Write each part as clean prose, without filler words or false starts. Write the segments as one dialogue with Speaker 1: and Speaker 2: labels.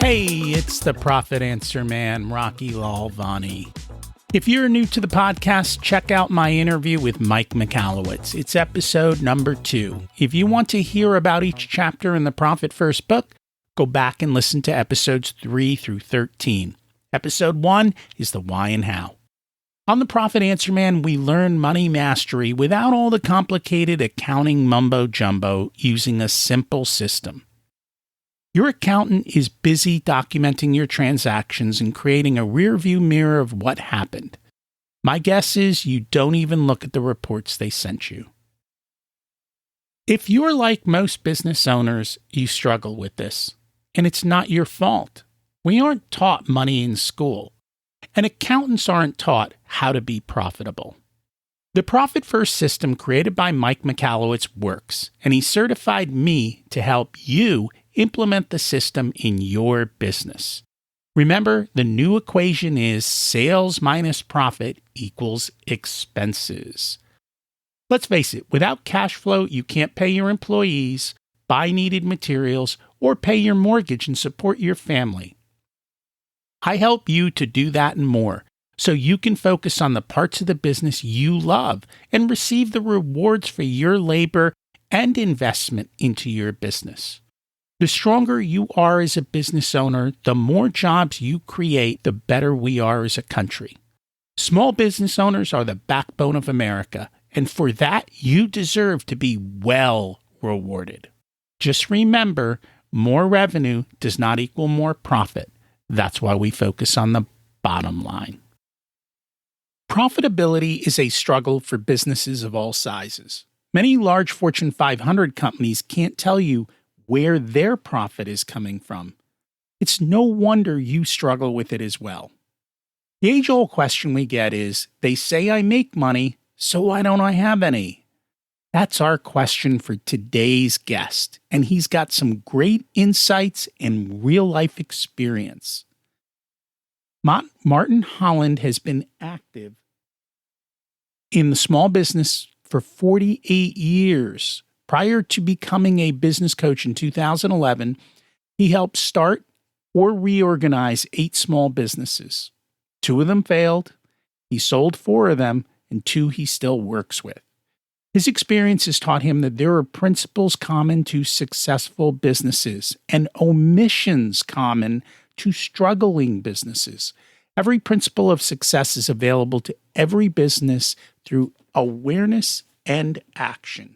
Speaker 1: Hey, it's the Profit Answer Man, Rocky Lalvani. If you're new to the podcast, check out my interview with Mike Michalowicz. It's episode number 2. If you want to hear about each chapter in the Profit First book, go back and listen to episodes 3 through 13. Episode 1 is the why and how. On the Profit Answer Man, we learn money mastery without all the complicated accounting mumbo-jumbo using a simple system. Your accountant is busy documenting your transactions and creating a rearview mirror of what happened. My guess is you don't even look at the reports they sent you. If you're like most business owners, you struggle with this, and it's not your fault. We aren't taught money in school, and accountants aren't taught how to be profitable. The Profit First system created by Mike Michalowicz works, and he certified me to help you implement the system in your business. Remember, the new equation is sales minus profit equals expenses. Let's face it, without cash flow, you can't pay your employees, buy needed materials, or pay your mortgage and support your family. I help you to do that and more, so you can focus on the parts of the business you love and receive the rewards for your labor and investment into your business. The stronger you are as a business owner, the more jobs you create, the better we are as a country. Small business owners are the backbone of America, and for that, you deserve to be well rewarded. Just remember, more revenue does not equal more profit. That's why we focus on the bottom line. Profitability is a struggle for businesses of all sizes. Many large Fortune 500 companies can't tell you where their profit is coming from. It's no wonder you struggle with it as well. The age-old question we get is, they say I make money, so why don't I have any? That's our question for today's guest, and he's got some great insights and real-life experience. Martin Holland has been active in the small business for 48 years. Prior to becoming a business coach in 2011, he helped start or reorganize 8 small businesses. 2 of them failed. He sold 4 of them, and 2 he still works with. His experience has taught him that there are principles common to successful businesses and omissions common to struggling businesses. Every principle of success is available to every business through awareness and action.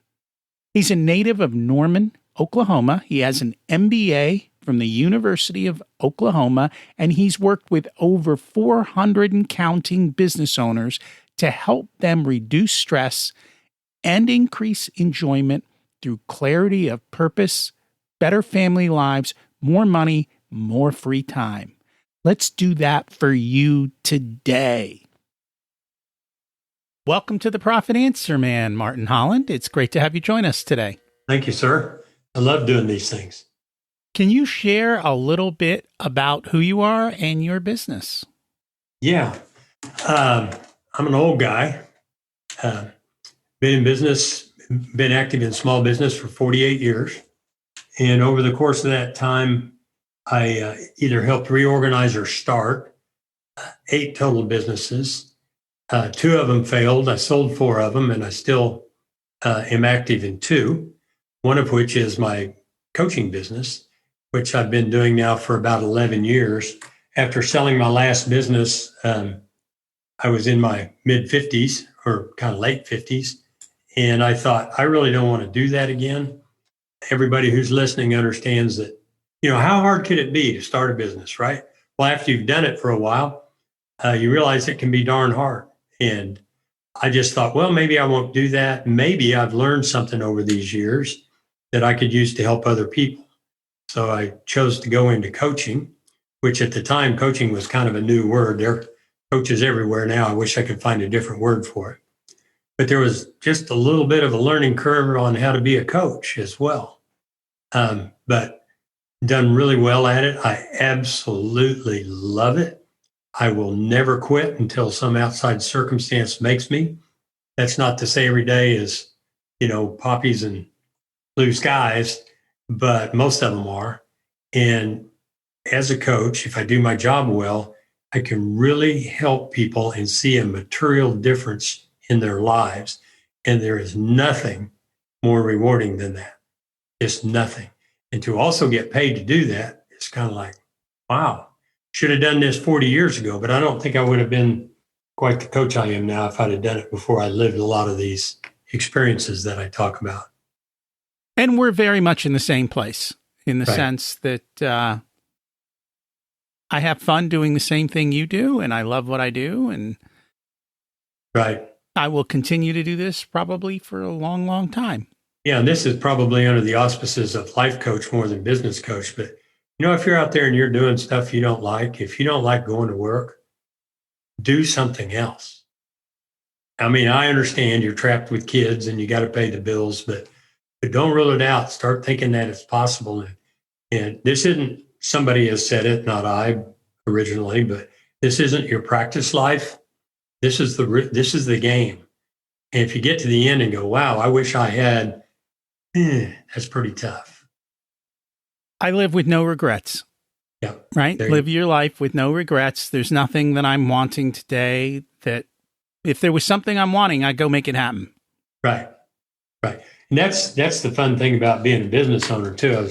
Speaker 1: He's a native of Norman, Oklahoma. He has an MBA from the University of Oklahoma, and he's worked with over 400 and counting business owners to help them reduce stress and increase enjoyment through clarity of purpose, better family lives, more money, more free time. Let's do that for you today. Welcome to the Profit Answer Man, Martin Holland. It's great to have you join us today.
Speaker 2: Thank you, sir. I love doing these things.
Speaker 1: Can you share a little bit about who you are and your business?
Speaker 2: Yeah. I'm an old guy. Been in business, been active in small business for 48 years. And over the course of that time, I either helped reorganize or start 8 total businesses. 2 of them failed. I sold 4 of them, and I still am active in 2, one of which is my coaching business, which I've been doing now for about 11 years. After selling my last business, I was in my mid-50s or kind of late 50s, and I thought, I really don't want to do that again. Everybody who's listening understands that, how hard could it be to start a business, right? Well, after you've done it for a while, you realize it can be darn hard. And I just thought, well, maybe I won't do that. Maybe I've learned something over these years that I could use to help other people. So I chose to go into coaching, which at the time, coaching was kind of a new word. There are coaches everywhere now. I wish I could find a different word for it. But there was just a little bit of a learning curve on how to be a coach as well. But done really well at it. I absolutely love it. I will never quit until some outside circumstance makes me. That's not to say every day is, poppies and blue skies, but most of them are. And as a coach, if I do my job well, I can really help people and see a material difference in their lives. And there is nothing more rewarding than that. It's nothing. And to also get paid to do that, it's kind of like, wow, should have done this 40 years ago, but I don't think I would have been quite the coach I am now if I'd have done it before I lived a lot of these experiences that I talk about.
Speaker 1: And we're very much in the same place in the
Speaker 2: Right.
Speaker 1: sense that I have fun doing the same thing you do, and I love what I do, and
Speaker 2: Right.
Speaker 1: I will continue to do this probably for a long, long time.
Speaker 2: Yeah, and this is probably under the auspices of life coach more than business coach. But, if you're out there and you're doing stuff you don't like, if you don't like going to work, do something else. I mean, I understand you're trapped with kids and you got to pay the bills, but don't rule it out. Start thinking that it's possible. And this isn't, somebody has said it, not I originally, but this isn't your practice life. This is the game. And if you get to the end and go, wow, I wish I had, that's pretty tough.
Speaker 1: I live with no regrets.
Speaker 2: Yeah.
Speaker 1: Right? Live your life with no regrets. There's nothing that I'm wanting today that if there was something I'm wanting, I'd go make it happen.
Speaker 2: Right. Right. And that's the fun thing about being a business owner too.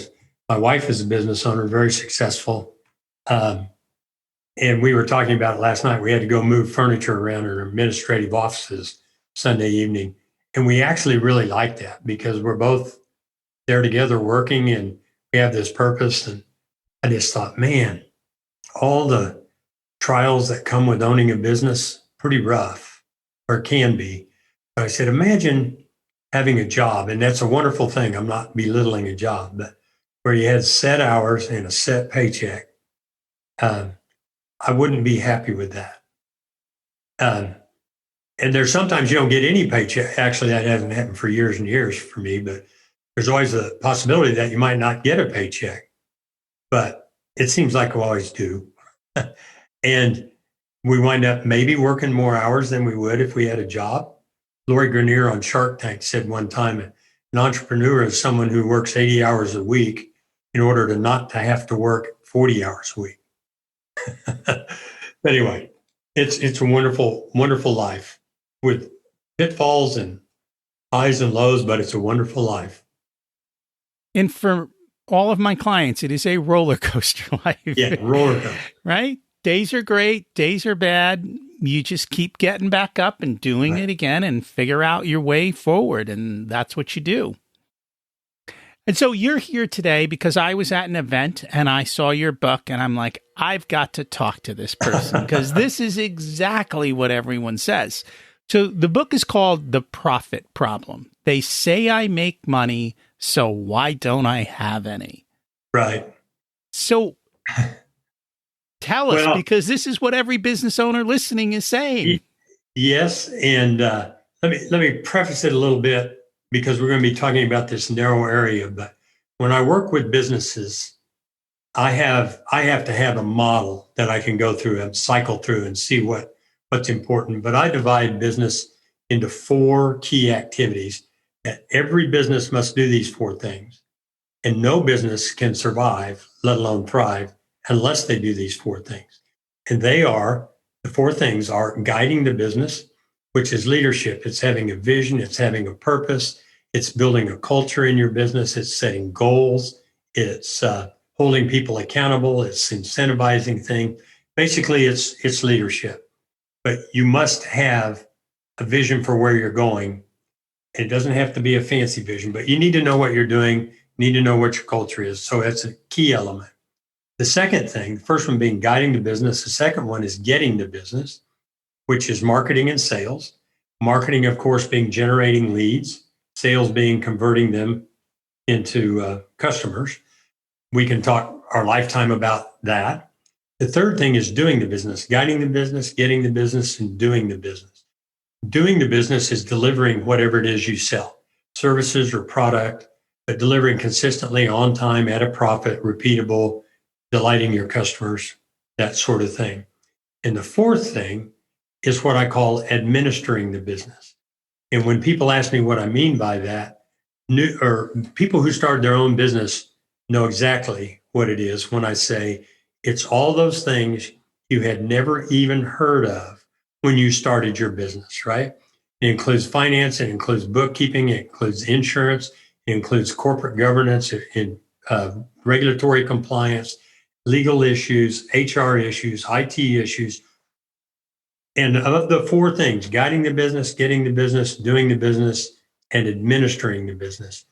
Speaker 2: My wife is a business owner, very successful. And we were talking about it last night. We had to go move furniture around in administrative offices Sunday evening. And we actually really like that because we're both there together working and we have this purpose. And I just thought, man, all the trials that come with owning a business, pretty rough, or can be. But I said, imagine having a job, and that's a wonderful thing. I'm not belittling a job, but where you had set hours and a set paycheck. I wouldn't be happy with that. And there's sometimes you don't get any paycheck. Actually, that hasn't happened for years and years for me, but there's always a possibility that you might not get a paycheck. But it seems like we always do. And we wind up maybe working more hours than we would if we had a job. Lori Grenier on Shark Tank said one time, an entrepreneur is someone who works 80 hours a week in order to not to have to work 40 hours a week. But anyway, it's a wonderful, wonderful life with pitfalls and highs and lows, but it's a wonderful life.
Speaker 1: And for all of my clients, it is a roller coaster life.
Speaker 2: Yeah, roller coaster.
Speaker 1: Right? Days are great, days are bad. You just keep getting back up and doing it again and figure out your way forward. And that's what you do. And so you're here today because I was at an event and I saw your book and I'm like, I've got to talk to this person because this is exactly what everyone says. So the book is called The Profit Problem. They say I make money, so why don't I have any?
Speaker 2: Right.
Speaker 1: So tell us, because this is what every business owner listening is saying.
Speaker 2: Yes. And let me preface it a little bit because we're going to be talking about this narrow area. But when I work with businesses, I have to have a model that I can go through and cycle through and see what's important. But I divide business into 4 key activities that every business must do these 4 things. And no business can survive, let alone thrive, unless they do these 4 things. And the 4 things are guiding the business, which is leadership. It's having a vision. It's having a purpose. It's building a culture in your business. It's setting goals. It's holding people accountable. It's incentivizing things. Basically, it's leadership. But you must have a vision for where you're going. It doesn't have to be a fancy vision, but you need to know what you're doing. You need to know what your culture is. So that's a key element. The second thing, the first one being guiding the business. The second one is getting the business, which is marketing and sales. Marketing, of course, being generating leads. Sales being converting them into customers. We can talk our lifetime about that. The third thing is doing the business, guiding the business, getting the business, and doing the business. Doing the business is delivering whatever it is you sell, services or product, but delivering consistently on time at a profit, repeatable, delighting your customers, that sort of thing. And the fourth thing is what I call administering the business. And when people ask me what I mean by that, people who started their own business know exactly what it is when I say It's all those things you had never even heard of when you started your business, right? It includes finance, it includes bookkeeping, it includes insurance, it includes corporate governance, regulatory compliance, legal issues, HR issues, IT issues. And of the four things, guiding the business, getting the business, doing the business, and administering the business,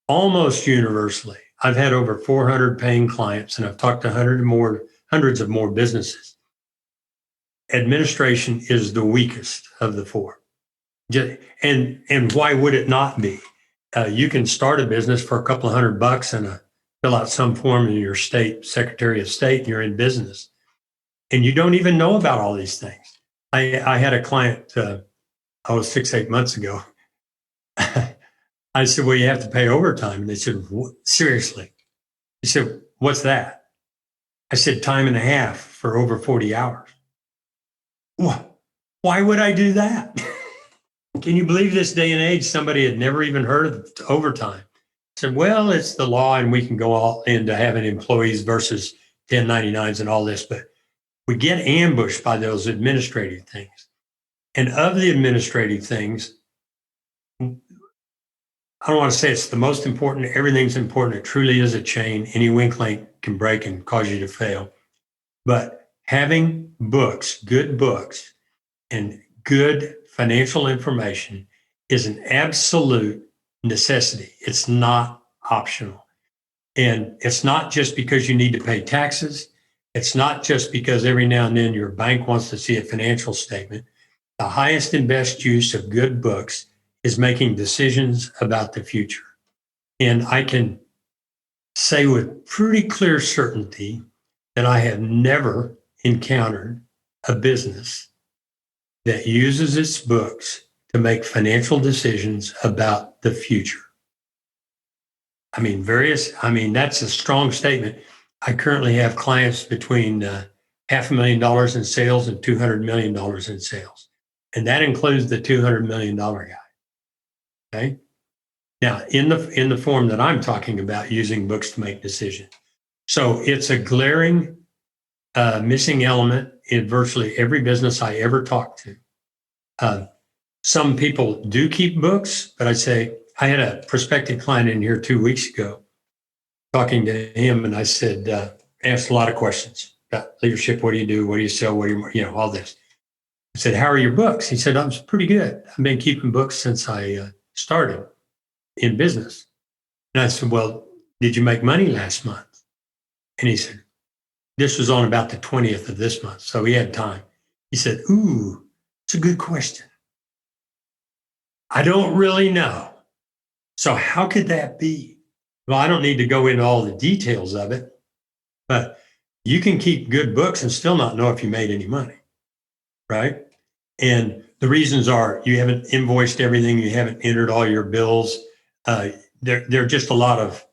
Speaker 2: almost universally, I've had over 400 paying clients, and I've talked to hundreds of more businesses. Administration is the weakest of the four. And why would it not be? You can start a business for a couple of $100 and fill out some form in your state, Secretary of State, and you're in business. And you don't even know about all these things. I had a client, 6-8 months ago. I said, well, you have to pay overtime. And they said, seriously? He said, what's that? I said, time and a half for over 40 hours. Why would I do that? Can you believe this day and age, somebody had never even heard of overtime? I said, well, it's the law and we can go all into having employees versus 1099s and all this, but we get ambushed by those administrative things. And of the administrative things, I don't want to say it's the most important. Everything's important. It truly is a chain. Any weak link can break and cause you to fail. But having books, good books, and good financial information is an absolute necessity. It's not optional. And it's not just because you need to pay taxes. It's not just because every now and then your bank wants to see a financial statement. The highest and best use of good books is making decisions about the future. And I can say with pretty clear certainty that I have never encountered a business that uses its books to make financial decisions about the future. I mean, that's a strong statement. I currently have clients between $500,000 in sales and $200 million in sales. And that includes the $200 million guy. Okay. Now, in the form that I'm talking about, using books to make decisions. So it's a glaring missing element in virtually every business I ever talk to. Some people do keep books, but I had a prospective client in here 2 weeks ago, talking to him, and I said, asked a lot of questions about leadership. What do you do? What do you sell? What do you, all this. I said, how are your books? He said, I'm pretty good. I've been keeping books since I started in business. And I said, well, did you make money last month? And he said, this was on about the 20th of this month. So he had time. He said, ooh, it's a good question. I don't really know. So how could that be? Well, I don't need to go into all the details of it, but you can keep good books and still not know if you made any money, right? And the reasons are you haven't invoiced everything, you haven't entered all your bills. There are just a lot of,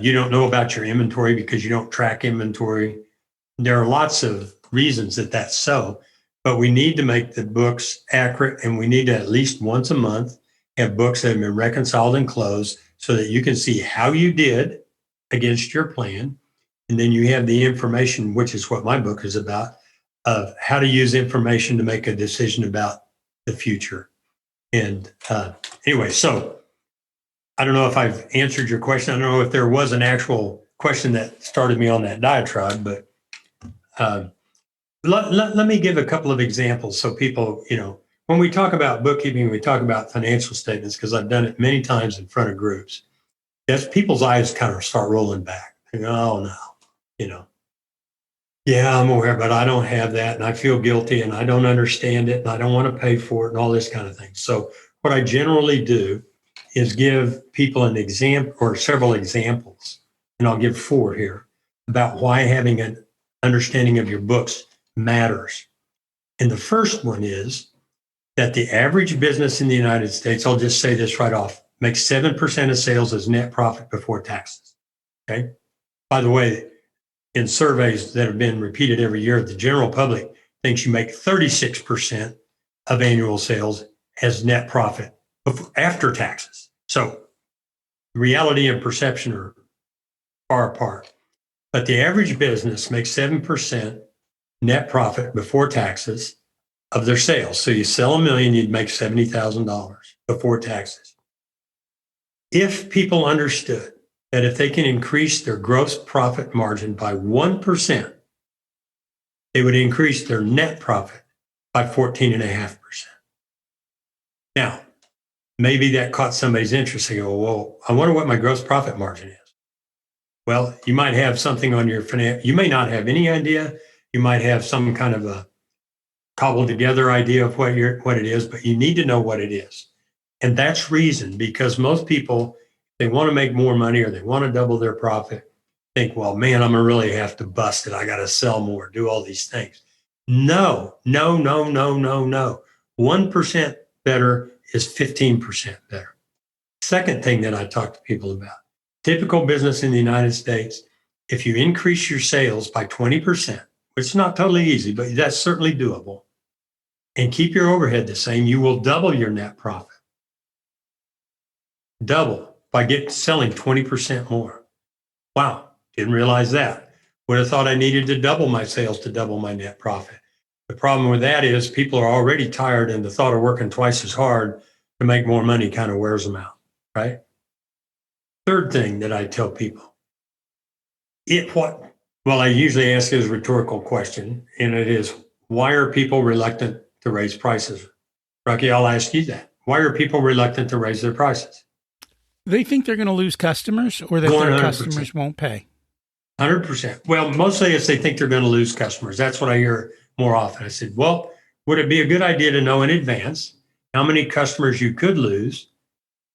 Speaker 2: you don't know about your inventory because you don't track inventory. There are lots of reasons that that's so, but we need to make the books accurate, and we need to at least once a month have books that have been reconciled and closed so that you can see how you did against your plan. And then you have the information, which is what my book is about, of how to use information to make a decision about the future. And anyway, so I don't know if I've answered your question. I don't know if there was an actual question that started me on that diatribe, but let me give a couple of examples so people, when we talk about bookkeeping, we talk about financial statements, because I've done it many times in front of groups. That's people's eyes kind of start rolling back. They go, oh no, yeah, I'm aware, but I don't have that, and I feel guilty, and I don't understand it, and I don't want to pay for it, and all this kind of thing. So what I generally do is give people an example or several examples, and I'll give 4 here, about why having an understanding of your books matters. And the first one is that the average business in the United States, I'll just say this right off, makes 7% of sales as net profit before taxes. Okay. By the way, in surveys that have been repeated every year, the general public thinks you make 36% of annual sales as net profit after taxes. So reality and perception are far apart. But the average business makes 7% net profit before taxes of their sales. So you sell $1 million, you'd make $70,000 before taxes. If people understood that if they can increase their gross profit margin by 1%, they would increase their net profit by 14.5%. Now, maybe that caught somebody's interest. They go, well, I wonder what my gross profit margin is. Well, you might have something on your finance. You may not have any idea. You might have some kind of a cobbled together idea of what it is, but you need to know what it is. And that's reason, because most people, they want to make more money or they want to double their profit, think, well, man, I'm going to really have to bust it. I got to sell more, do all these things. No. 1% better is 15% better. Second thing that I talk to people about, typical business in the United States, if you increase your sales by 20%, which is not totally easy, but that's certainly doable, and keep your overhead the same, you will double your net profit. Double by selling 20% more. Wow, didn't realize that. Would have thought I needed to double my sales to double my net profit. The problem with that is people are already tired, and the thought of working twice as hard to make more money kind of wears them out, right? Third thing that I tell people, I usually ask it as a rhetorical question, and it is, why are people reluctant to raise prices? Rocky, I'll ask you that. Why are people reluctant to raise their prices?
Speaker 1: They think they're going to lose customers, or that 100%. Their customers won't pay.
Speaker 2: 100%. Well, mostly it's they think they're going to lose customers. That's what I hear more often. I said, well, would it be a good idea to know in advance how many customers you could lose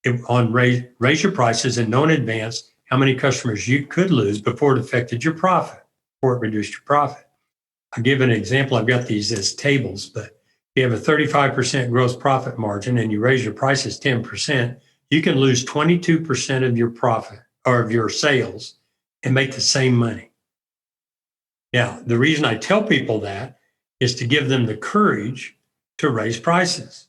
Speaker 2: raise your prices, and know in advance how many customers you could lose before it affected your profit, before it reduced your profit? I'll give an example. I've got these as tables, but if you have a 35% gross profit margin and you raise your prices 10%, you can lose 22% of your profit or of your sales and make the same money. Now, the reason I tell people that is to give them the courage to raise prices.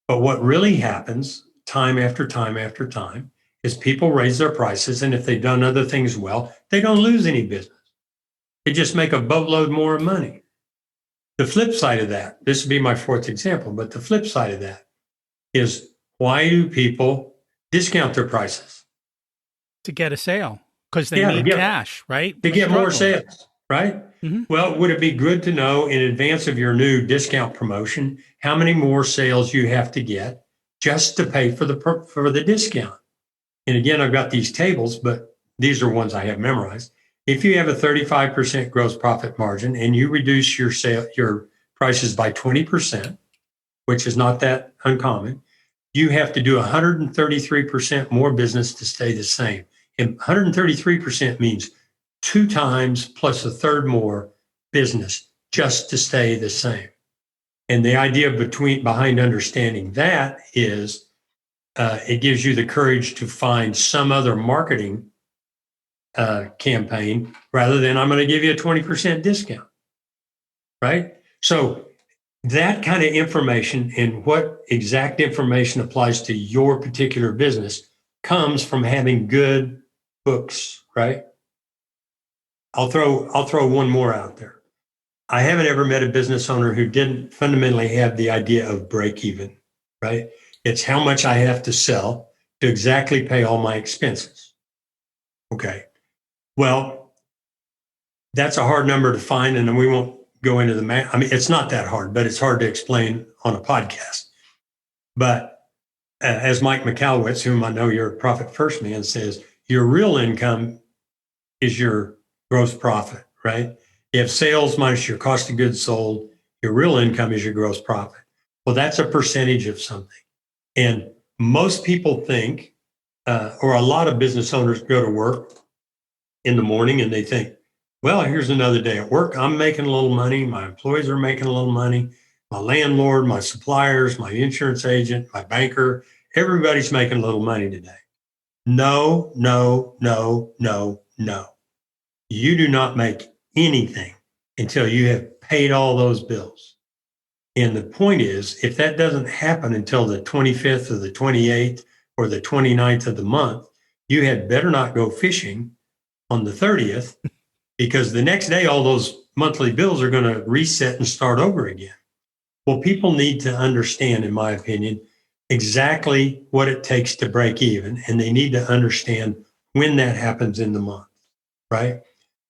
Speaker 2: But what really happens time after time after time is people raise their prices, and if they've done other things well, they don't lose any business. They just make a boatload more money. The flip side of that, this would be my fourth example, but the flip side of that is, why do people discount their prices?
Speaker 1: To get a sale, because they need cash, right?
Speaker 2: To get more sales, right?
Speaker 1: Mm-hmm.
Speaker 2: Well, would it be good to know in advance of your new discount promotion how many more sales you have to get just to pay for the discount? And again, I've got these tables, but these are ones I have memorized. If you have a 35% gross profit margin and you reduce your prices by 20%, which is not that uncommon, you have to do 133% more business to stay the same. And 133% means 2 times plus a third more business just to stay the same. And the idea behind understanding that is it gives you the courage to find some other marketing campaign rather than, I'm going to give you a 20% discount, right? So that kind of information and what exact information applies to your particular business comes from having good books, right? I'll throw one more out there. I haven't ever met a business owner who didn't fundamentally have the idea of break even, right? It's how much I have to sell to exactly pay all my expenses. Okay. Well, that's a hard number to find, and we won't go into the math. I mean, it's not that hard, but it's hard to explain on a podcast. But as Mike McAllowitz, whom I know you're a profit first man, says, your real income is your gross profit, right? You have sales minus your cost of goods sold. Your real income is your gross profit. Well, that's a percentage of something. And most people think, or a lot of business owners go to work in the morning and they think, well, here's another day at work. I'm making a little money. My employees are making a little money. My landlord, my suppliers, my insurance agent, my banker, everybody's making a little money today. No. You do not make anything until you have paid all those bills. And the point is, if that doesn't happen until the 25th or the 28th or the 29th of the month, you had better not go fishing, on the 30th, because the next day, all those monthly bills are going to reset and start over again. Well, people need to understand, in my opinion, exactly what it takes to break even. And they need to understand when that happens in the month, right?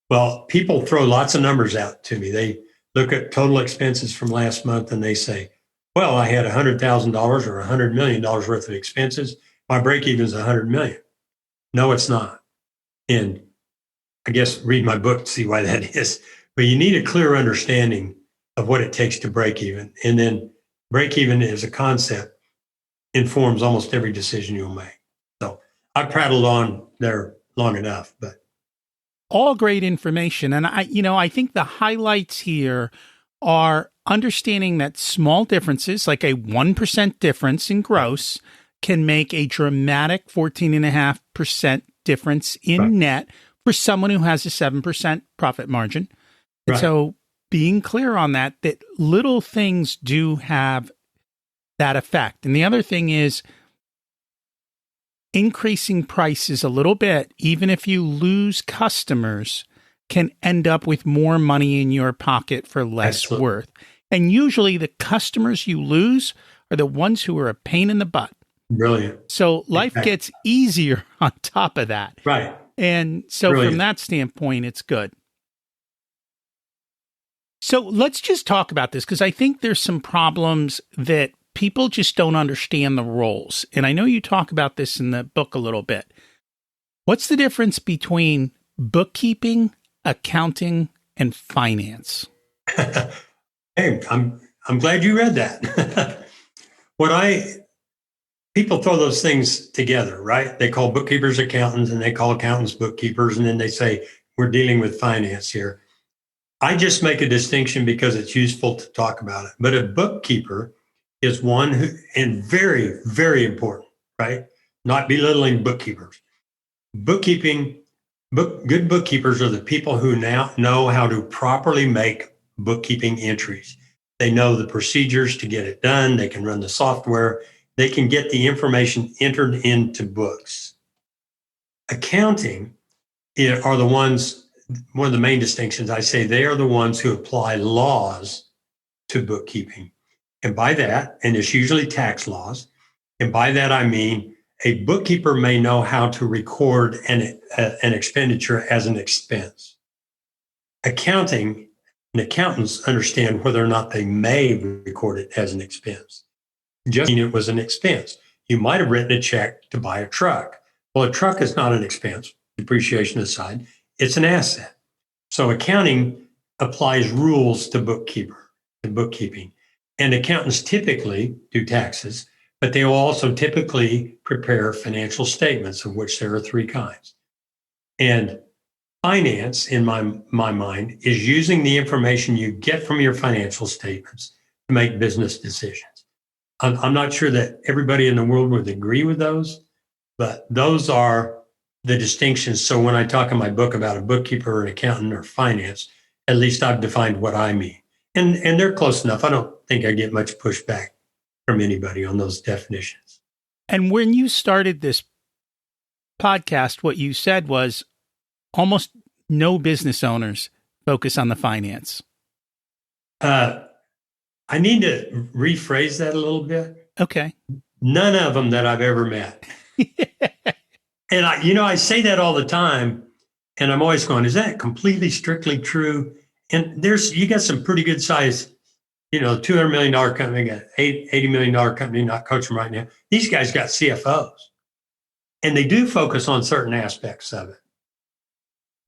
Speaker 2: Well, people throw lots of numbers out to me. They look at total expenses from last month and they say, well, I had $100,000 or $100 million worth of expenses. My break even is $100 million. No, it's not. And I guess read my book to see why that is. But you need a clear understanding of what it takes to break even. And then break even as a concept informs almost every decision you'll make. So I prattled on there long enough, but
Speaker 1: all great information. And I think the highlights here are understanding that small differences, like a 1% difference in gross, can make a dramatic 14.5% difference in net for someone who has a 7% profit margin. And so being clear on that little things do have that effect. And the other thing is increasing prices a little bit, even if you lose customers, can end up with more money in your pocket for less worth. And usually the customers you lose are the ones who are a pain in the butt.
Speaker 2: Brilliant.
Speaker 1: So life gets easier on top of that.
Speaker 2: Right.
Speaker 1: And so from that standpoint, it's good. So let's just talk about this, because I think there's some problems that people just don't understand the roles. And I know you talk about this in the book a little bit. What's the difference between bookkeeping, accounting, and finance?
Speaker 2: Hey, I'm glad you read that. People throw those things together, right? They call bookkeepers accountants and they call accountants bookkeepers. And then they say, we're dealing with finance here. I just make a distinction because it's useful to talk about it. But a bookkeeper is one who, and very, very important, right? Not belittling bookkeepers. Good bookkeepers are the people who now know how to properly make bookkeeping entries. They know the procedures to get it done. They can run the software. They can get the information entered into books. Accounting are the ones, one of the main distinctions, I say they are the ones who apply laws to bookkeeping. And by that, and it's usually tax laws, and by that I mean a bookkeeper may know how to record an expenditure as an expense. Accounting and accountants understand whether or not they may record it as an expense. Just it was an expense. You might have written a check to buy a truck. Well, a truck is not an expense, depreciation aside. It's an asset. So accounting applies rules to bookkeeping. And accountants typically do taxes, but they will also typically prepare financial statements, of which there are three kinds. And finance, in my mind, is using the information you get from your financial statements to make business decisions. I'm not sure that everybody in the world would agree with those, but those are the distinctions. So when I talk in my book about a bookkeeper, an accountant, or finance, at least I've defined what I mean. And they're close enough. I don't think I get much pushback from anybody on those definitions.
Speaker 1: And when you started this podcast, what you said was almost no business owners focus on the finance.
Speaker 2: I need to rephrase that a little bit.
Speaker 1: Okay.
Speaker 2: None of them that I've ever met. And I say that all the time, and I'm always going, is that completely strictly true? And you got some pretty good size, $200 million company, got $80 million company, not coaching right now. These guys got CFOs, and they do focus on certain aspects of it,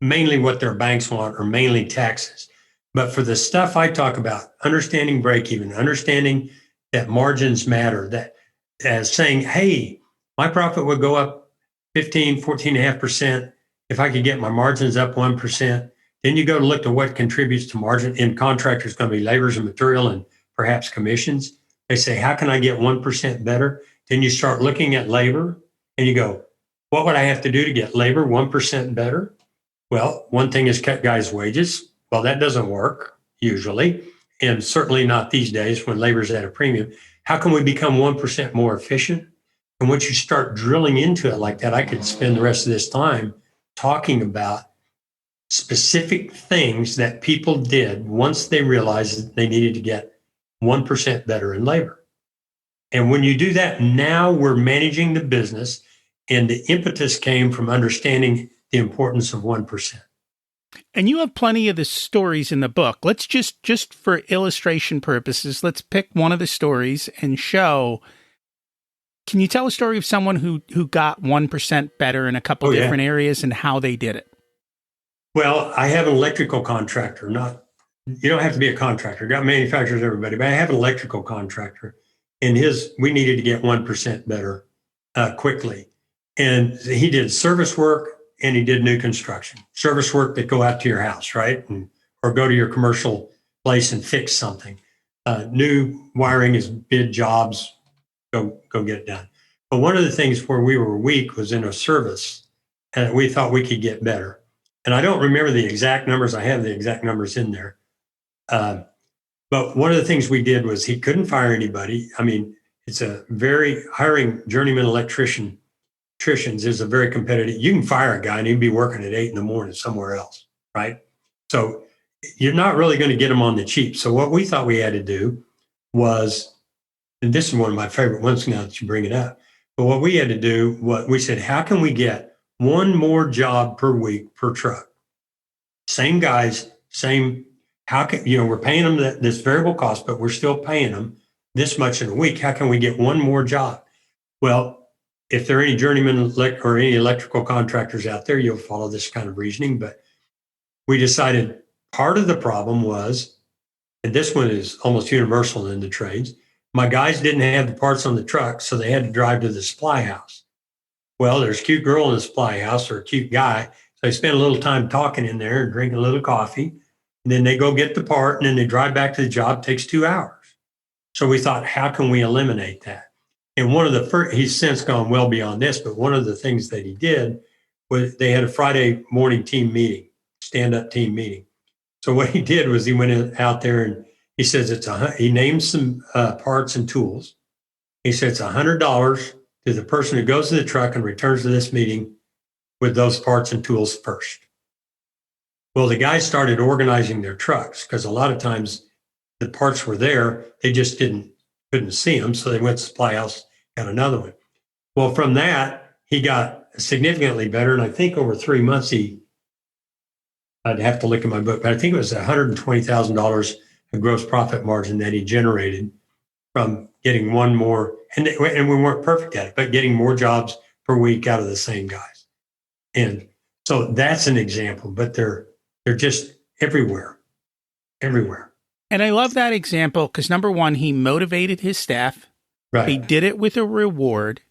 Speaker 2: mainly what their banks want or mainly taxes. But for the stuff I talk about, understanding break even, understanding that margins matter, that as saying, hey, my profit would go up 14.5% if I could get my margins up 1%. Then you go to look to what contributes to margin. In contractors, going to be labors and material and perhaps commissions. They say, how can I get 1% better? Then you start looking at labor and you go, what would I have to do to get labor 1% better? Well, one thing is cut guys' wages. Well, that doesn't work usually, and certainly not these days when labor's at a premium. How can we become 1% more efficient? And once you start drilling into it like that, I could spend the rest of this time talking about specific things that people did once they realized that they needed to get 1% better in labor. And when you do that, now we're managing the business, and the impetus came from understanding the importance of 1%.
Speaker 1: And you have plenty of the stories in the book. Let's just for illustration purposes, let's pick one of the stories and show. Can you tell a story of someone who got 1% better in a couple different areas and how they did it?
Speaker 2: Well, I have an electrical contractor. You don't have to be a contractor. Got manufacturers, everybody, but I have an electrical contractor, and we needed to get 1% better quickly. And he did service work and he did new construction. Service work that go out to your house, right? Or go to your commercial place and fix something. New wiring is bid jobs, go get it done. But one of the things where we were weak was in a service, and we thought we could get better. And I don't remember the exact numbers. I have the exact numbers in there. But one of the things we did was he couldn't fire anybody. I mean, hiring journeyman electricians is a very competitive. You can fire a guy and he'd be working at 8 a.m. somewhere else, right? So you're not really going to get them on the cheap. So what we thought we had to do was, and this is one of my favorite ones now that you bring it up, but what we had to do, we said, how can we get one more job per week per truck? Same guys, we're paying them this variable cost, but we're still paying them this much in a week. How can we get one more job? Well, if there are any journeymen or any electrical contractors out there, you'll follow this kind of reasoning. But we decided part of the problem was, and this one is almost universal in the trades, my guys didn't have the parts on the truck, so they had to drive to the supply house. Well, there's a cute girl in the supply house or a cute guy. So they spend a little time talking in there and drinking a little coffee. And then they go get the part and then they drive back to the job. It takes 2 hours. So we thought, how can we eliminate that? And one of the first, he's since gone well beyond this, but one of the things that he did was they had a Friday morning team meeting, stand-up team meeting. So what he did was he went out there and he says he named some parts and tools. He said it's $100 to the person who goes to the truck and returns to this meeting with those parts and tools first. Well, the guys started organizing their trucks because a lot of times the parts were there, they just couldn't see them, so they went to the supply house, got another one. Well, from that, he got significantly better, and I think over 3 months, I'd have to look at my book, but I think it was $120,000 of gross profit margin that he generated from getting one more, and we weren't perfect at it, but getting more jobs per week out of the same guys. And so that's an example, but they're just everywhere.
Speaker 1: And I love that example because, number one, he motivated his staff.
Speaker 2: Right.
Speaker 1: He did it with a reward.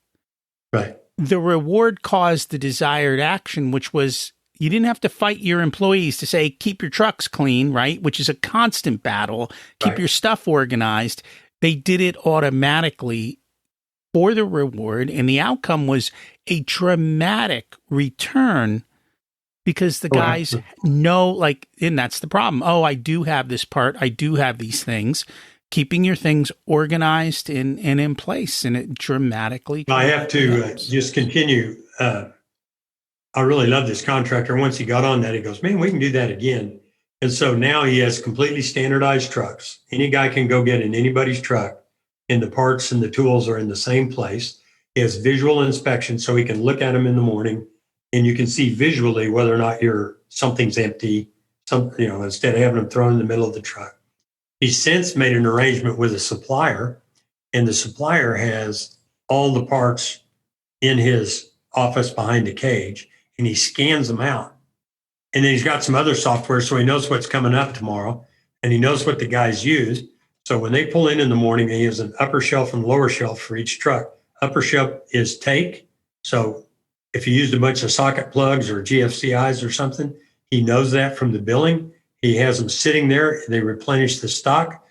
Speaker 2: Right.
Speaker 1: The reward caused the desired action, which was you didn't have to fight your employees to say, keep your trucks clean, right? Which is a constant battle. Keep your stuff organized. They did it automatically for the reward. And the outcome was a dramatic return because the guys know, and that's the problem. Oh, I do have this part. I do have these things. Keeping your things organized and in place, and it dramatically.
Speaker 2: I have to just continue. I really love this contractor. Once he got on that, he goes, man, we can do that again. And so now he has completely standardized trucks. Any guy can go get in anybody's truck, and the parts and the tools are in the same place. He has visual inspection, so he can look at them in the morning, and you can see visually whether or not something's empty. Instead of having them thrown in the middle of the truck. He's since made an arrangement with a supplier, and the supplier has all the parts in his office behind a cage, and he scans them out. And then he's got some other software, so he knows what's coming up tomorrow, and he knows what the guys use. So when they pull in the morning, he has an upper shelf and lower shelf for each truck. Upper shelf is take. So if you used a bunch of socket plugs or GFCIs or something, he knows that from the billing. He has them sitting there. They replenish the stock.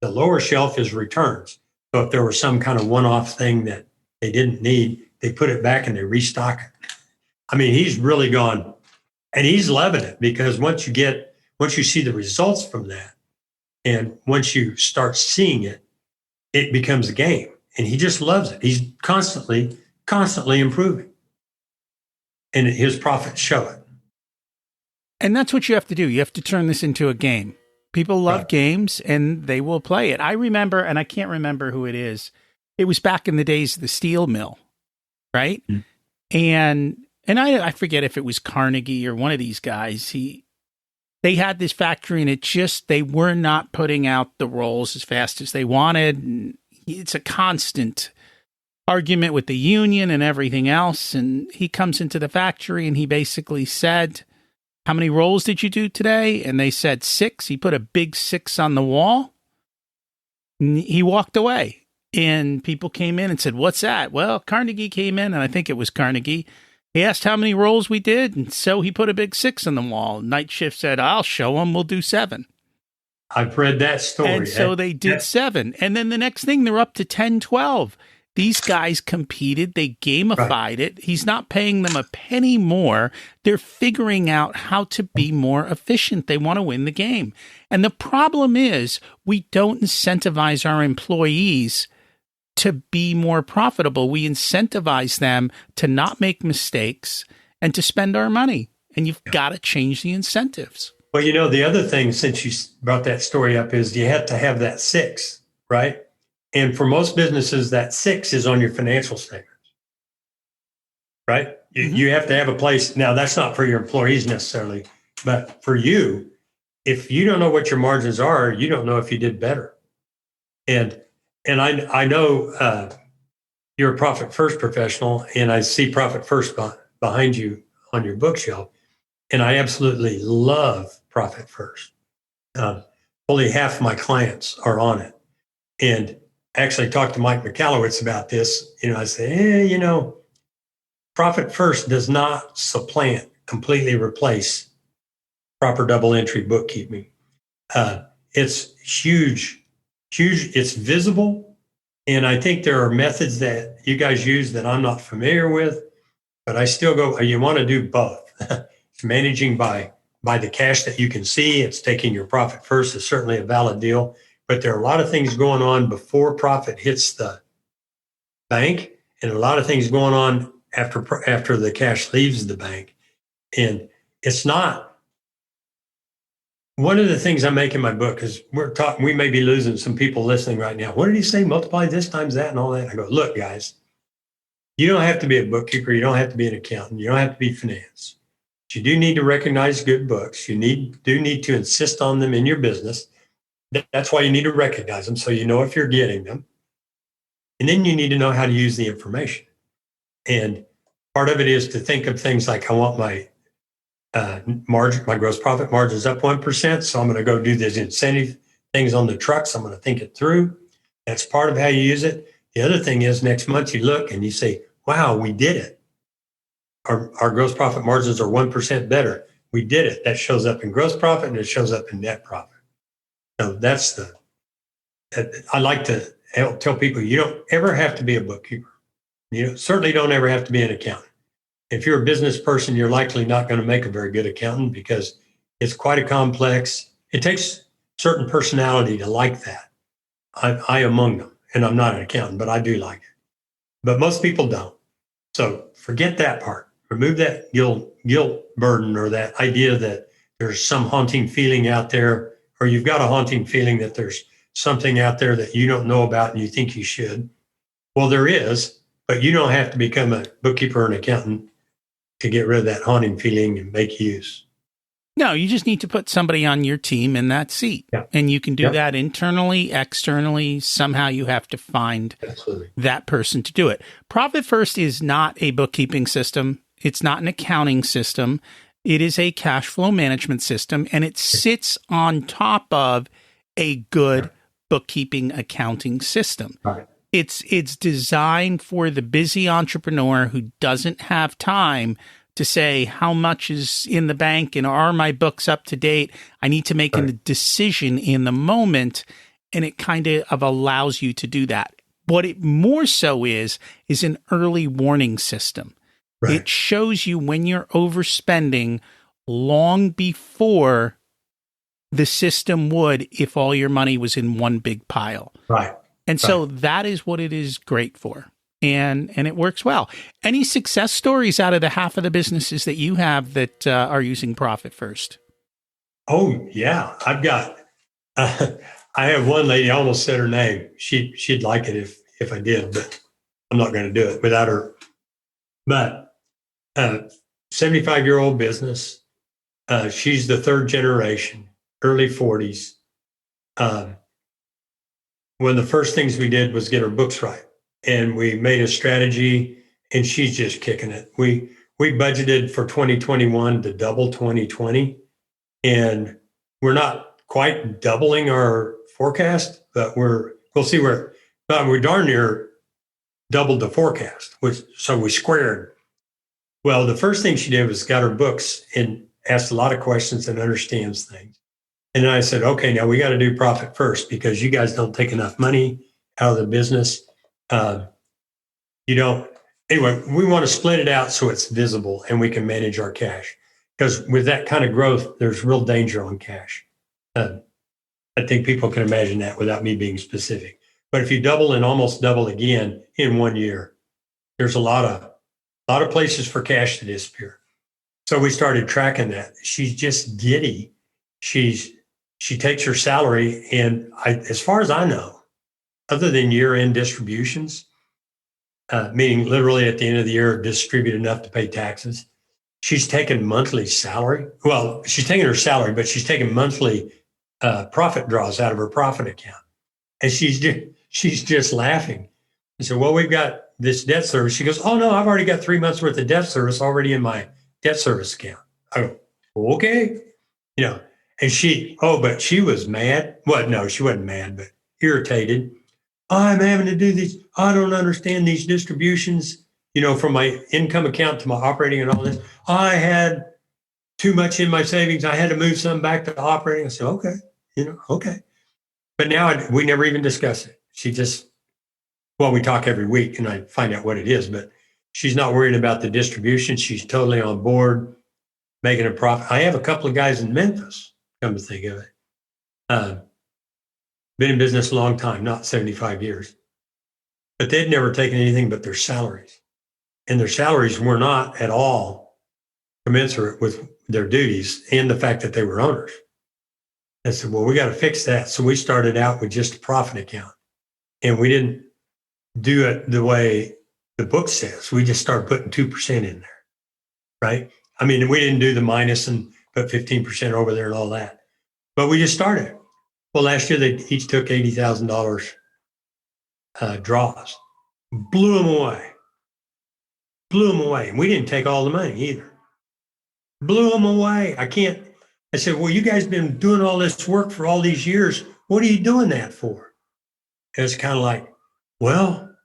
Speaker 2: The lower shelf is returns. So if there was some kind of one-off thing that they didn't need, they put it back and they restock it. I mean, he's really gone, and he's loving it because once you see the results from that, and once you start seeing it, it becomes a game, and he just loves it. He's constantly improving, and his profits show it.
Speaker 1: And that's what you have to do. You have to turn this into a game. People love
Speaker 2: Right.
Speaker 1: games and they will play it. I remember, and I can't remember who it is. It was back in the days of the steel mill, right?
Speaker 2: Mm.
Speaker 1: And I forget if it was Carnegie or one of these guys. They had this factory and they were not putting out the rolls as fast as they wanted. And it's a constant argument with the union and everything else. And he comes into the factory and he basically said, "How many rolls did you do today?" And they said 6. He put a big 6 on the wall. And he walked away. And people came in and said, "What's that?" Well, Carnegie came in, and I think it was Carnegie. He asked how many rolls we did, and so he put a big 6 on the wall. Night shift said, "I'll show him. We'll do 7."
Speaker 2: I've read that story.
Speaker 1: And so they did 7. And then the next thing, they're up to 10, 12. These guys competed. They gamified it. He's not paying them a penny more. They're figuring out how to be more efficient. They want to win the game. And the problem is we don't incentivize our employees to be more profitable. We incentivize them to not make mistakes and to spend our money. And you've got to change the incentives.
Speaker 2: Well, the other thing, since you brought that story up, is you have to have that 6, right? And for most businesses, that 6 is on your financial statements, right? You have to have a place. Now, that's not for your employees necessarily, but for you, if you don't know what your margins are, you don't know if you did better. And I know you're a profit first professional, and I see profit first behind you on your bookshelf, and I absolutely love profit first. Fully half my clients are on it, and actually talked to Mike Michalowicz about this. I say, profit first does not supplant, completely replace proper double entry bookkeeping. It's huge. It's visible. And I think there are methods that you guys use that I'm not familiar with, but I still go, you want to do both. It's managing by the cash that you can see. It's taking your profit first is certainly a valid deal, but there are a lot of things going on before profit hits the bank and a lot of things going on after the cash leaves the bank. And it's not. One of the things I make in my book is we may be losing some people listening right now. What did he say? Multiply this times that and all that. I go, look, guys, you don't have to be a bookkeeper. You don't have to be an accountant. You don't have to be finance. But you do need to recognize good books. You do need to insist on them in your business. That's why you need to recognize them so you know if you're getting them. And then you need to know how to use the information. And part of it is to think of things like, I want my margin, my gross profit margin is up 1%. So I'm going to go do these incentive things on the trucks. I'm going to think it through. That's part of how you use it. The other thing is next month you look and you say, wow, we did it. Our gross profit margins are 1% better. We did it. That shows up in gross profit and it shows up in net profit. So I like to tell people you don't ever have to be a bookkeeper. You certainly don't ever have to be an accountant. If you're a business person, you're likely not going to make a very good accountant because it's quite a complex. It takes certain personality to like that. I among them, and I'm not an accountant, but I do like it. But most people don't. So forget that part. Remove that guilt burden or that idea that there's some haunting feeling out there, or you've got a haunting feeling that there's something out there that you don't know about and you think you should. Well, there is, but you don't have to become a bookkeeper or an accountant to get rid of that haunting feeling and make use.
Speaker 1: No, you just need to put somebody on your team in that seat.
Speaker 2: Yeah.
Speaker 1: And you can do that internally, externally. Somehow you have to find that person to do it. Profit First is not a bookkeeping system. It's not an accounting system. It is a cash flow management system, and it sits on top of a good bookkeeping accounting system.
Speaker 2: Right.
Speaker 1: It's designed for the busy entrepreneur who doesn't have time to say how much is in the bank and are my books up to date. I need to make a decision in the moment, and it kind of allows you to do that. What it more so is an early warning system. Right. It shows you when you're overspending long before the system would if all your money was in one big pile.
Speaker 2: Right.
Speaker 1: And so that is what it is great for. And it works well. Any success stories out of the half of the businesses that you have that are using Profit First?
Speaker 2: Oh yeah, I've got. I have one lady. I almost said her name. She'd like it if I did, but I'm not going to do it without her. But 75-year-old business. She's the third generation, early 40s. Um, One of the first things we did was get her books right, and we made a strategy, and she's just kicking it. We budgeted for 2021 to double 2020, and we're not quite doubling our forecast, but we'll see where. But we darn near doubled the forecast, which so we squared. Well, the first thing she did was got her books and asked a lot of questions and understands things. And then I said, okay, now we got to do profit first because you guys don't take enough money out of the business. You don't. Anyway, we want to split it out so it's visible and we can manage our cash. Because with that kind of growth, there's real danger on cash. I think people can imagine that without me being specific. But if you double and almost double again in 1 year, there's a lot of places for cash to disappear. So we started tracking that. She's just giddy. She takes her salary, and as far as I know, other than year-end distributions, meaning literally at the end of the year, distribute enough to pay taxes, she's taken monthly salary. Well, she's taking her salary, but she's taking monthly profit draws out of her profit account. And she's just laughing. I said, well, we've got this debt service. She goes, oh, no, I've already got 3 months worth of debt service already in my debt service account. I go, okay. And but she was mad. Well, no, she wasn't mad, but irritated. I'm having to do these. I don't understand these distributions, from my income account to my operating and all this. I had too much in my savings. I had to move some back to operating. I said, okay, okay. But now we never even discuss it. We talk every week and I find out what it is, but she's not worried about the distribution. She's totally on board, making a profit. I have a couple of guys in Memphis, come to think of it. Been in business a long time, not 75 years. But they'd never taken anything but their salaries. And their salaries were not at all commensurate with their duties and the fact that they were owners. I said, well, we got to fix that. So we started out with just a profit account. And we didn't do it the way the book says. We just started putting 2% in there, right? I mean, we didn't do the minus and put 15% over there and all that. But we just started. Well, last year they each took $80,000 draws. Blew them away. And we didn't take all the money either. Blew them away. I said, well, you guys been doing all this work for all these years. What are you doing that for? And it's kind of like, well,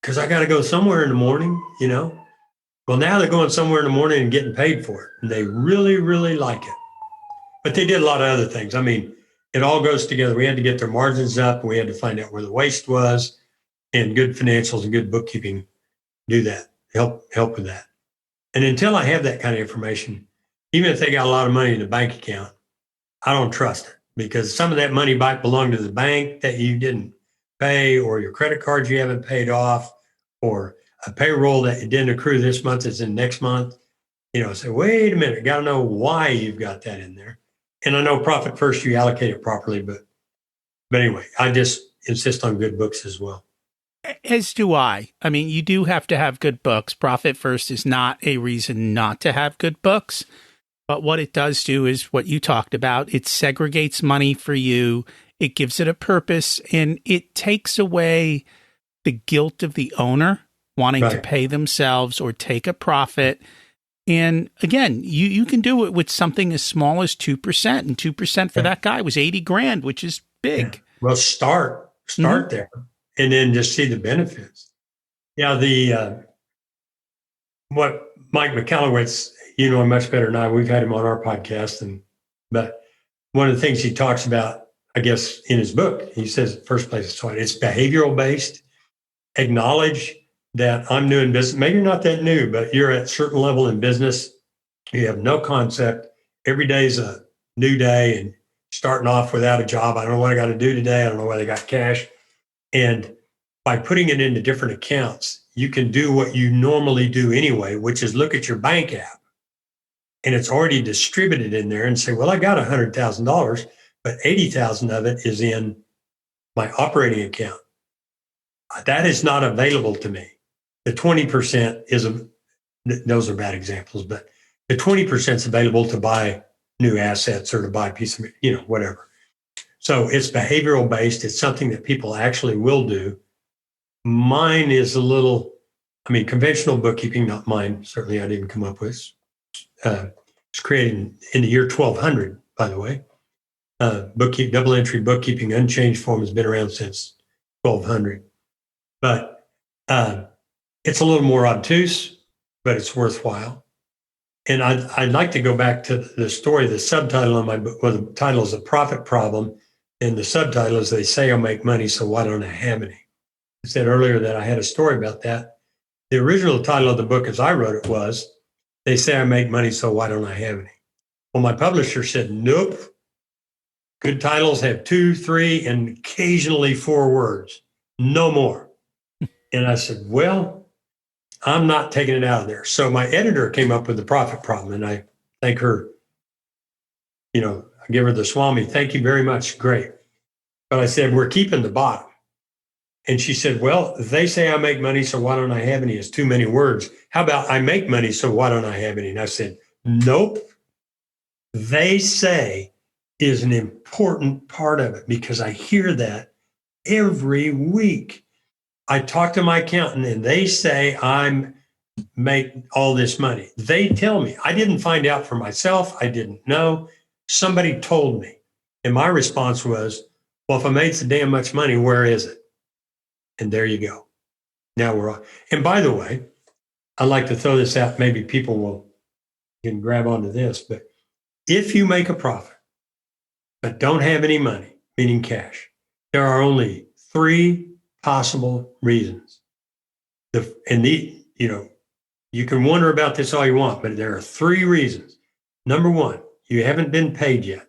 Speaker 2: because I got to go somewhere in the morning, Well, now they're going somewhere in the morning and getting paid for it. And they really, really like it. But they did a lot of other things. I mean, it all goes together. We had to get their margins up. We had to find out where the waste was, and good financials and good bookkeeping do that, help with that. And until I have that kind of information, even if they got a lot of money in the bank account, I don't trust it because some of that money might belong to the bank that you didn't pay, or your credit cards you haven't paid off, or a payroll that you didn't accrue this month is in next month. Say, wait a minute, got to know why you've got that in there. And I know profit first, you allocate it properly, but anyway, I just insist on good books as well.
Speaker 1: As do I. I mean, you do have to have good books. Profit first is not a reason not to have good books. But what it does do is what you talked about. It segregates money for you. It gives it a purpose, and it takes away the guilt of the owner wanting to pay themselves or take a profit. And again, you can do it with something as small as 2%, and 2% for that guy was 80 grand, which is big.
Speaker 2: Yeah. Well, start there and then just see the benefits. Yeah. What Mike McAllowitz, him much better than I, we've had him on our podcast. But one of the things he talks about, I guess, in his book, he says, first place, it's behavioral based. Acknowledge that I'm new in business. Maybe you're not that new, but you're at a certain level in business. You have no concept. Every day is a new day and starting off without a job. I don't know what I got to do today. I don't know whether I got cash. And by putting it into different accounts, you can do what you normally do anyway, which is look at your bank app and it's already distributed in there, and say, well, I got $100,000, but 80,000 of it is in my operating account. That is not available to me. The 20% those are bad examples, but the 20% is available to buy new assets or to buy a piece of, whatever. So it's behavioral based. It's something that people actually will do. Mine is conventional bookkeeping, not mine. Certainly I didn't come up with. It's created in the year 1200, by the way. Double entry bookkeeping, unchanged form has been around since 1200. But it's a little more obtuse, but it's worthwhile. And I'd like to go back to the story. The subtitle on my book, the title is A Profit Problem, and the subtitle is They Say I'll Make Money, So Why Don't I Have Any? I said earlier that I had a story about that. The original title of the book as I wrote it was, They Say I Make Money, So Why Don't I Have Any? Well, my publisher said, nope. Good titles have 2, 3, and occasionally 4 words, no more. And I said, well, I'm not taking it out of there. So my editor came up with The Profit Problem, and I thank her. I give her the Swami, thank you very much, great. But I said, we're keeping the bottom. And she said, well, they say I make money, so why don't I have any? It's too many words. How about I make money, so why don't I have any? And I said, nope. They say is an important part of it because I hear that every week. I talk to my accountant and they say I make all this money. They tell me. I didn't find out for myself. I didn't know. Somebody told me. And my response was, well, if I made so damn much money, where is it? And there you go. Now we're on. And by the way, I'd like to throw this out. Maybe people can grab onto this. But if you make a profit, but don't have any money, meaning cash, there are only 3 possible reasons. You can wonder about this all you want, but there are 3 reasons. Number 1, you haven't been paid yet.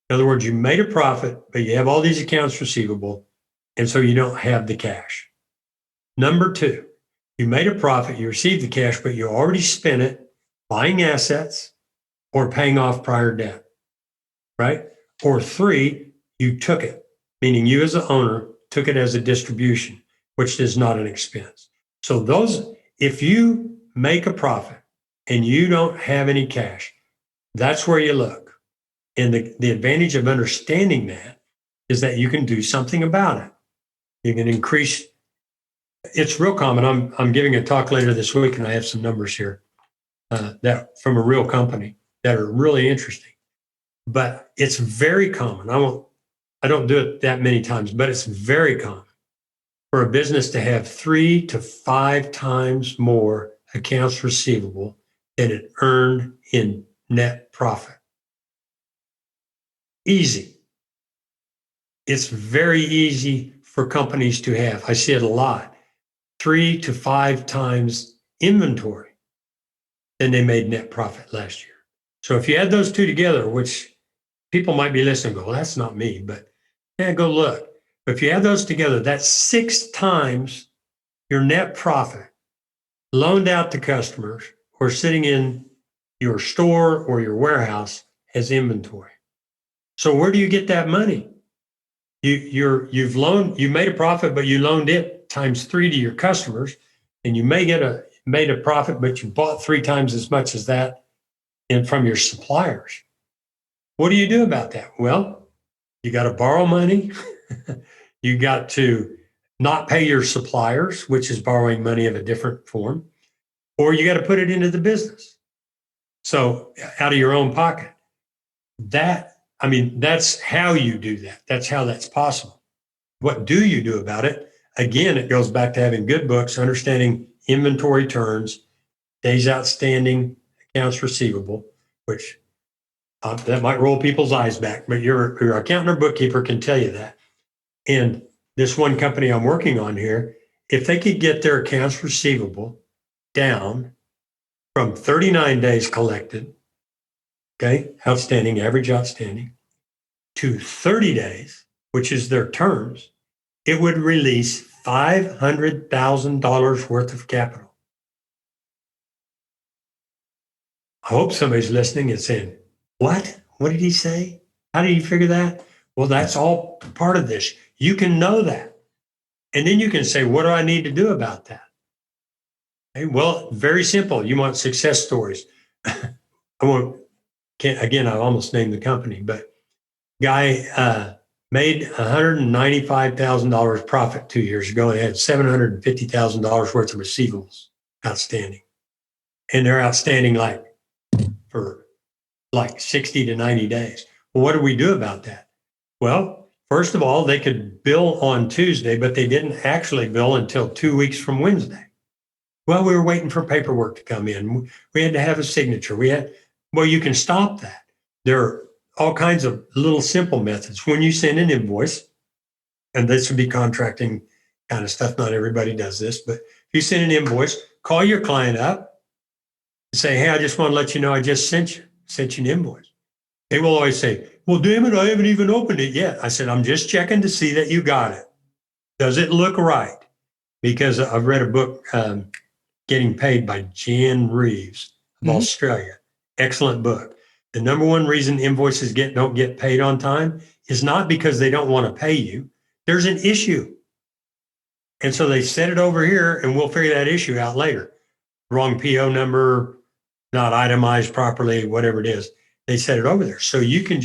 Speaker 2: In other words, you made a profit, but you have all these accounts receivable, and so you don't have the cash. Number 2, you made a profit, you received the cash, but you already spent it buying assets or paying off prior debt, right? Or 3, you took it, meaning you as the owner took it as a distribution, which is not an expense. So if you make a profit and you don't have any cash, that's where you look. And the advantage of understanding that is that you can do something about it. You can increase. It's real common. I'm giving a talk later this week, and I have some numbers here that from a real company that are really interesting. But it's very common. I don't do it that many times, but it's very common for a business to have 3 to 5 times more accounts receivable than it earned in net profit. Easy. It's very easy for companies to have. I see it a lot. 3 to 5 times inventory than they made net profit last year. So if you add those 2 together, which people might be listening and go, well, that's not me, but yeah, go look. But if you add those together, that's 6 times your net profit loaned out to customers or sitting in your store or your warehouse as inventory. So where do you get that money? You made a profit, but you loaned it times 3 to your customers, and you made a profit, but you bought 3 times as much as that from your suppliers. What do you do about that? Well, you got to borrow money. You got to not pay your suppliers, which is borrowing money of a different form, or you got to put it into the business. So out of your own pocket. That's how you do that. That's how that's possible. What do you do about it? Again, it goes back to having good books, understanding inventory turns, days outstanding, accounts receivable, which that might roll people's eyes back, but your accountant or bookkeeper can tell you that. And this one company I'm working on here, if they could get their accounts receivable down from 39 days collected, okay, outstanding, average outstanding, to 30 days, which is their terms, it would release $500,000 worth of capital. hope somebody's listening and saying, what? What did he say? How did he figure that? Well, that's all part of this. You can know that. And then you can say, what do I need to do about that? Okay, well, very simple. You want success stories. Again, I almost named the company, but guy made $195,000 profit 2 years ago and had $750,000 worth of receivables outstanding. And they're outstanding for 60 to 90 days. Well, what do we do about that? Well, first of all, they could bill on Tuesday, but they didn't actually bill until 2 weeks from Wednesday. Well, we were waiting for paperwork to come in. We had to have a signature. Well, you can stop that. There are all kinds of little simple methods. When you send an invoice, and this would be contracting kind of stuff, not everybody does this, but if you send an invoice, call your client up and say, hey, I just want to let you know I just sent you an invoice. They will always say, well, damn it, I haven't even opened it yet. I said, I'm just checking to see that you got it. Does it look right? Because I've read a book, Getting Paid by Jan Reeves of Australia. Excellent book. The number one reason invoices don't get paid on time is not because they don't want to pay you. There's an issue. And so they set it over here and we'll figure that issue out later. Wrong PO number, not itemized properly, whatever it is. They set it over there. So you can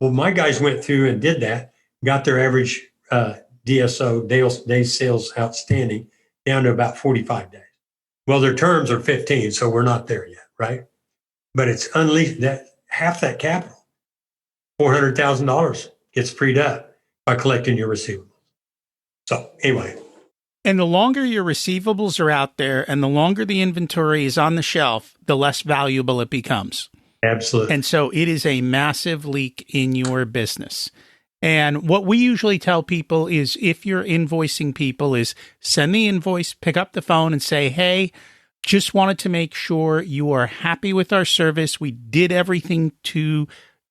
Speaker 2: my guys went through and did that, got their average DSO, days sales outstanding, down to about 45 days. Well, their terms are 15, so we're not there yet, right? But it's unleashed that half that capital, $400,000 gets freed up by collecting your receivables. So anyway.
Speaker 1: And the longer your receivables are out there and the longer the inventory is on the shelf, the less valuable it becomes.
Speaker 2: Absolutely.
Speaker 1: And so it is a massive leak in your business. And what we usually tell people is if you're invoicing people is send the invoice, pick up the phone and say, hey, just wanted to make sure you are happy with our service. We did everything to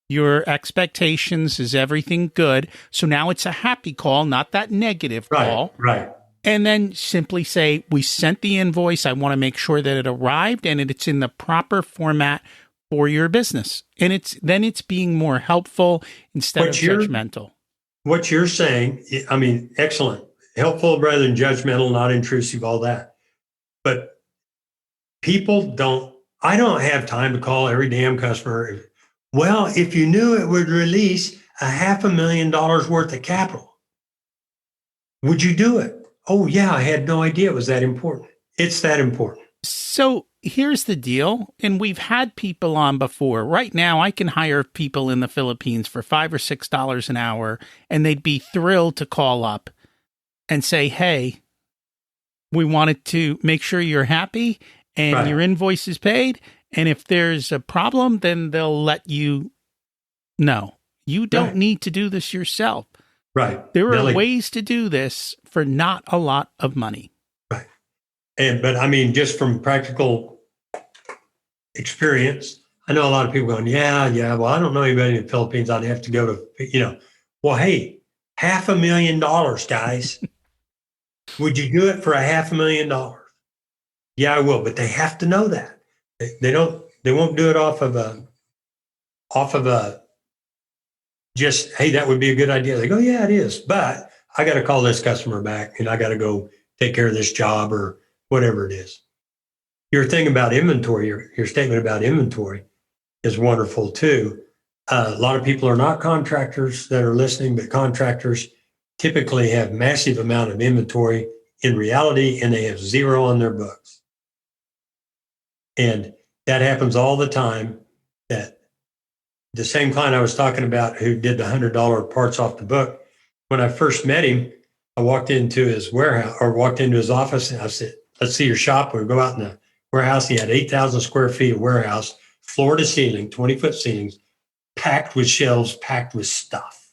Speaker 1: your expectations. Is everything good? So now it's a happy call, not that negative call.
Speaker 2: Right.
Speaker 1: And then simply say, we sent the invoice. I want to make sure that it arrived and it's in the proper format for your business. And it's being more helpful instead of judgmental.
Speaker 2: What you're saying, I mean, excellent. Helpful rather than judgmental, not intrusive, all that. But I don't have time to call every damn customer. Well, if you knew it would release $500,000 worth of capital, would you do it? Oh, yeah, I had no idea it was that important. It's that important.
Speaker 1: So here's the deal, and we've had people on before. Right now, I can hire people in the Philippines for $5 or $6 an hour, and they'd be thrilled to call up and say, hey, we wanted to make sure you're happy and your invoice is paid. And if there's a problem, then they'll let you know. You don't need to do this yourself.
Speaker 2: Right.
Speaker 1: There are ways to do this for not a lot of money.
Speaker 2: Right. But I mean, just from practical experience, I know a lot of people going, yeah, well, I don't know anybody in the Philippines. I'd have to go to, well, hey, $500,000, guys. Would you do it for $500,000? Yeah, I will, but they have to know that. They won't do it off of a just, hey, that would be a good idea. They go, yeah, it is, but I got to call this customer back and I got to go take care of this job or whatever it is. Your thing about inventory, your statement about inventory is wonderful too. A lot of people are not contractors that are listening, but contractors typically have massive amount of inventory in reality, and they have zero on their books. And that happens all the time. That the same client I was talking about who did the $100 parts off the book, when I first met him, I walked into his warehouse or walked into his office and I said, let's see your shop. We go out in the warehouse. He had 8,000 square feet of warehouse, floor to ceiling, 20-foot ceilings, packed with shelves, packed with stuff.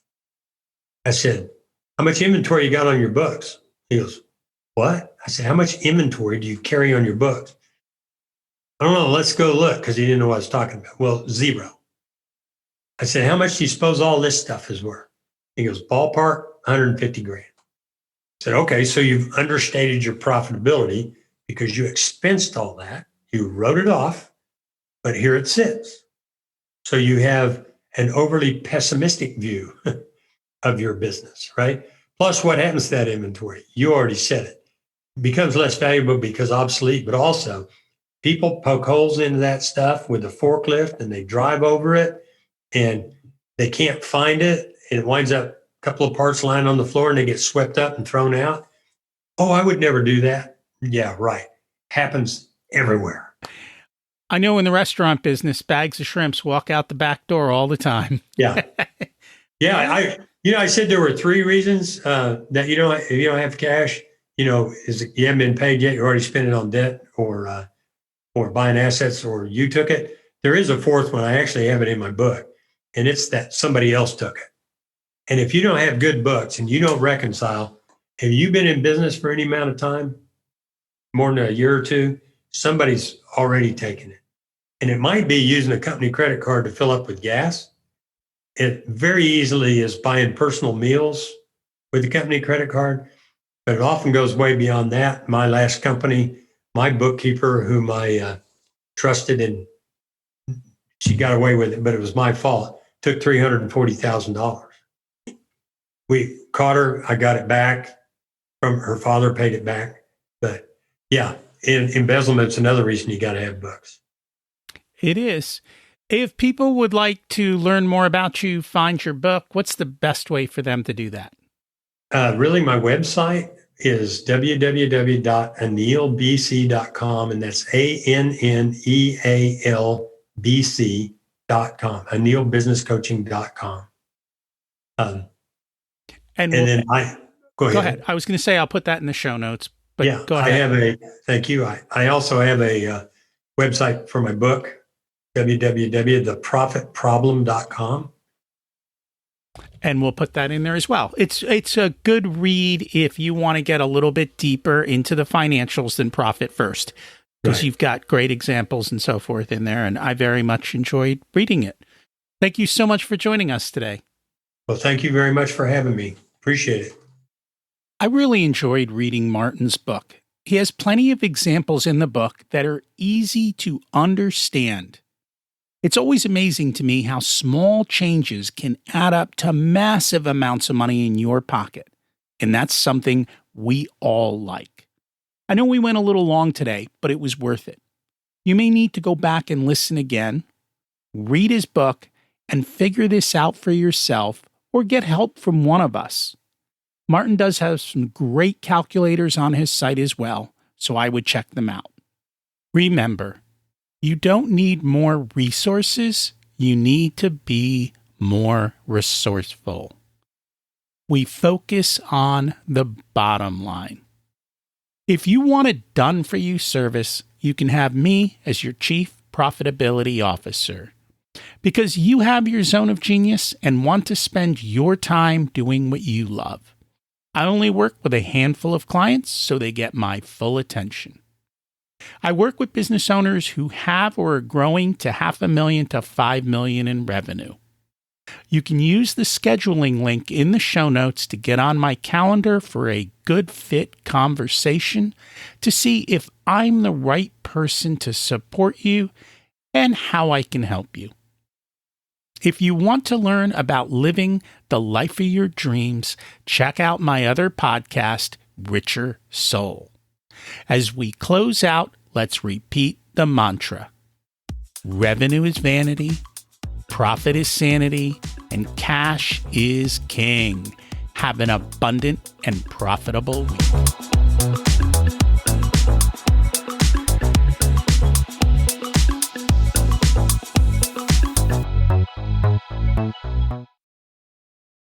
Speaker 2: I said, how much inventory you got on your books? He goes, what? I said, how much inventory do you carry on your books? I don't know. Let's go look, because he didn't know what I was talking about. Well, zero. I said, how much do you suppose all this stuff is worth? He goes, ballpark, 150 grand. I said, okay, so you've understated your profitability because you expensed all that. You wrote it off, but here it sits. So you have an overly pessimistic view of your business, right? Plus, what happens to that inventory? You already said it. It becomes less valuable because obsolete, but also people poke holes into that stuff with a forklift and they drive over it and they can't find it. And it winds up a couple of parts lying on the floor and they get swept up and thrown out. Oh, I would never do that. Yeah, right. Happens everywhere.
Speaker 1: I know in the restaurant business, bags of shrimps walk out the back door all the time.
Speaker 2: Yeah. Yeah. I said there were 3 reasons that if you don't have cash, is you haven't been paid yet, you're already spending it on debt or buying assets, or you took it. There is a 4th one. I actually have it in my book, and it's that somebody else took it. And if you don't have good books and you don't reconcile, have you been in business for any amount of time, more than a year or 2, somebody's already taken it. And it might be using a company credit card to fill up with gas. It very easily is buying personal meals with the company credit card, but it often goes way beyond that. My last company, my bookkeeper, whom I trusted, and she got away with it, but it was my fault, took $340,000. We caught her. I got it back from her father, paid it back. But yeah, embezzlement's another reason you got to have books.
Speaker 1: It is. If people would like to learn more about you, find your book, what's the best way for them to do that?
Speaker 2: Really, my website is www.anealbc.com, and that's ANNEALBC.com, anealbusinesscoaching.com.
Speaker 1: And then go ahead. I was going to say I'll put that in the show notes, but
Speaker 2: yeah,
Speaker 1: go ahead.
Speaker 2: Thank you. I also have a website for my book, www.theprofitproblem.com.
Speaker 1: And we'll put that in there as well. It's a good read if you want to get a little bit deeper into the financials than Profit First, because you've got great examples and so forth in there. And I very much enjoyed reading it. Thank you so much for joining us today.
Speaker 2: Well, thank you very much for having me. Appreciate it.
Speaker 1: I really enjoyed reading Martin's book. He has plenty of examples in the book that are easy to understand. It's always amazing to me how small changes can add up to massive amounts of money in your pocket. And that's something we all like. I know we went a little long today, but it was worth it. You may need to go back and listen again, read his book, and figure this out for yourself or get help from one of us. Martin does have some great calculators on his site as well, so I would check them out. Remember, you don't need more resources, you need to be more resourceful. We focus on the bottom line. If you want a done-for-you service, you can have me as your Chief Profitability Officer, because you have your zone of genius and want to spend your time doing what you love. I only work with a handful of clients, so they get my full attention. I work with business owners who have or are growing to $500,000 to $5 million in revenue. You can use the scheduling link in the show notes to get on my calendar for a good fit conversation to see if I'm the right person to support you and how I can help you. If you want to learn about living the life of your dreams, check out my other podcast, Richer Soul. As we close out, let's repeat the mantra. Revenue is vanity, profit is sanity, and cash is king. Have an abundant and profitable week.